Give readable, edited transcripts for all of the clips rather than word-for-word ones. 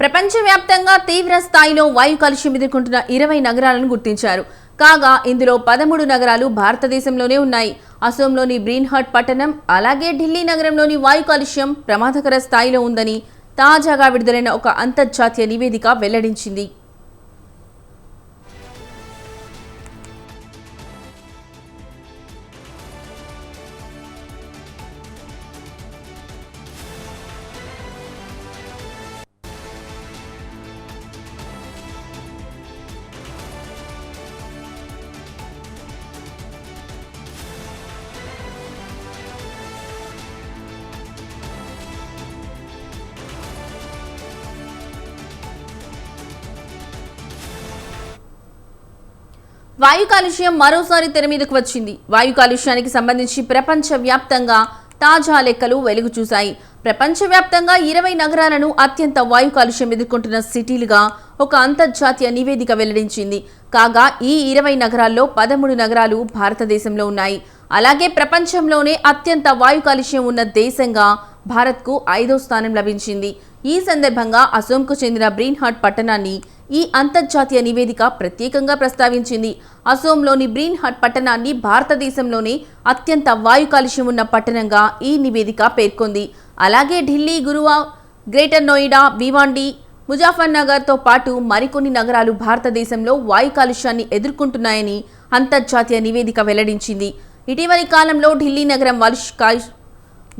ప్రపంచవ్యాప్తంగా తీవ్ర స్థాయిలో వాయు కాలుష్యం ఎదుర్కొంటున్న 20 నగరాలను గుర్తించారు. కాగా ఇందులో 13 నగరాలు భారతదేశంలోనే ఉన్నాయి. అసోంలోని బ్రీన్హట్ పట్టణం అలాగే ఢిల్లీ నగరంలోని వాయు కాలుష్యం ప్రమాదకర స్థాయిలో ఉందని తాజాగా విడుదలైన ఒక అంతర్జాతీయ నివేదిక వెల్లడించింది. వాయు కాలుష్యం మరోసారి తెర మీదకు వచ్చింది. వాయు కాలుష్యానికి సంబంధించి ప్రపంచవ్యాప్తంగా తాజా లెక్కలు వెలుగు చూశాయి. ప్రపంచవ్యాప్తంగా 20 నగరాలను అత్యంత వాయు కాలుష్యం ఎదుర్కొంటున్న సిటీలుగా ఒక అంతర్జాతీయ నివేదిక వెల్లడించింది. కాగా ఈ 20 నగరాల్లో 13 నగరాలు భారతదేశంలో ఉన్నాయి. అలాగే ప్రపంచంలోనే అత్యంత వాయు కాలుష్యం ఉన్న దేశంగా భారత్కు 5వ స్థానం లభించింది. ఈ సందర్భంగా అసోంకు చెందిన బ్రీన్హట్ పట్టణాన్ని ఈ అంతర్జాతీయ నివేదిక ప్రత్యేకంగా ప్రస్తావించింది. అసోంలోని బ్రీన్హట్ పట్టణాన్ని భారతదేశంలోనే అత్యంత వాయు కాలుష్యం ఉన్న పట్టణంగా ఈ నివేదిక పేర్కొంది. అలాగే ఢిల్లీ, గురువా, గ్రేటర్ నోయిడా, భివాండి, ముజాఫర్నగర్తో పాటు మరికొన్ని నగరాలు భారతదేశంలో వాయు కాలుష్యాన్ని ఎదుర్కొంటున్నాయని అంతర్జాతీయ నివేదిక వెల్లడించింది. ఇటీవలి కాలంలో ఢిల్లీ నగరం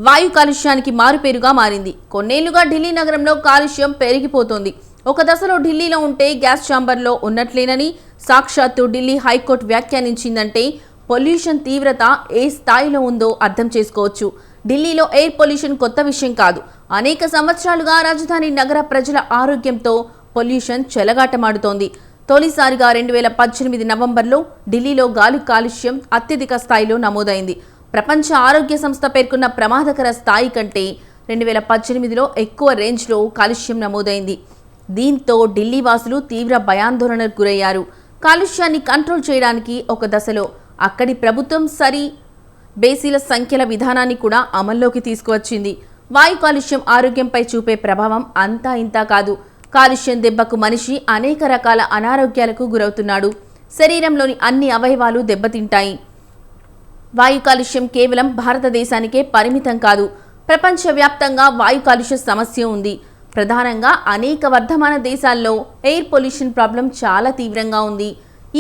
వాయు కాలుష్యానికి మారుపేరుగా మారింది. కొన్నేళ్లుగా ఢిల్లీ నగరంలో కాలుష్యం పెరిగిపోతోంది. ఒక దశలో ఢిల్లీలో ఉంటే గ్యాస్ ఛాంబర్లో ఉన్నట్లేనని సాక్షాత్తు ఢిల్లీ హైకోర్టు వ్యాఖ్యానించిందంటే పొల్యూషన్ తీవ్రత ఏ స్థాయిలో ఉందో అర్థం చేసుకోవచ్చు. ఢిల్లీలో ఎయిర్ పొల్యూషన్ కొత్త విషయం కాదు. అనేక సంవత్సరాలుగా రాజధాని నగర ప్రజల ఆరోగ్యంతో పొల్యూషన్ చెలగాటమాడుతోంది. తొలిసారిగా 2018 నవంబర్లో ఢిల్లీలో గాలి కాలుష్యం అత్యధిక స్థాయిలో నమోదైంది. ప్రపంచ ఆరోగ్య సంస్థ పేర్కొన్న ప్రమాదకర స్థాయి కంటే 2018లో ఎక్కువ రేంజ్లో కాలుష్యం నమోదైంది. దీంతో ఢిల్లీ వాసులు తీవ్ర భయాందోళనకు గురయ్యారు. కాలుష్యాన్ని కంట్రోల్ చేయడానికి ఒక దశలో అక్కడి ప్రభుత్వం బేసీల సంఖ్యల విధానాన్ని కూడా అమల్లోకి తీసుకువచ్చింది. వాయు కాలుష్యం ఆరోగ్యంపై చూపే ప్రభావం అంతా ఇంతా కాదు. కాలుష్యం దెబ్బకు మనిషి అనేక రకాల అనారోగ్యాలకు గురవుతున్నాడు. శరీరంలోని అన్ని అవయవాలు దెబ్బతింటాయి. వాయు కాలుష్యం కేవలం భారతదేశానికే పరిమితం కాదు. ప్రపంచవ్యాప్తంగా వాయు కాలుష్య సమస్య ఉంది. ప్రధానంగా అనేక వర్ధమాన దేశాల్లో ఎయిర్ పొల్యూషన్ ప్రాబ్లం చాలా తీవ్రంగా ఉంది.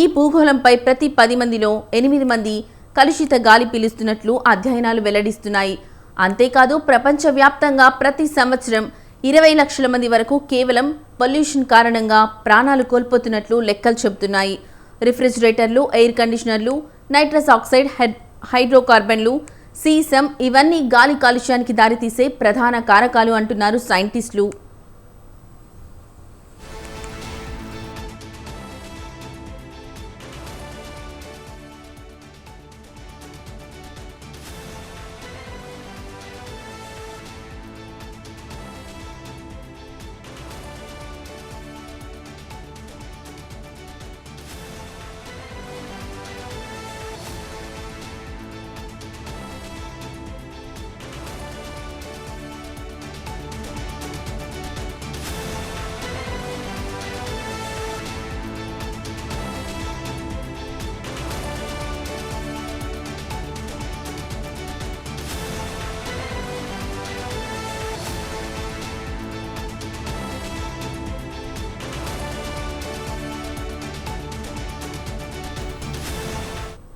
ఈ భూగోళంపై ప్రతి 10 మందిలో 8 మంది కలుషిత గాలి పీలుస్తున్నట్లు అధ్యయనాలు వెల్లడిస్తున్నాయి. అంతేకాదు ప్రపంచవ్యాప్తంగా ప్రతి సంవత్సరం 20 లక్షల మంది వరకు కేవలం పొల్యూషన్ కారణంగా ప్రాణాలు కోల్పోతున్నట్లు లెక్కలు చెబుతున్నాయి. రిఫ్రిజిరేటర్లు, ఎయిర్ కండిషనర్లు, నైట్రస్ ఆక్సైడ్, హైడ్రోకార్బన్లు, సీసం ఇవన్నీ గాలి కాలుష్యానికి దారితీసే ప్రధాన కారకాలు అంటున్నారు సైంటిస్టులు.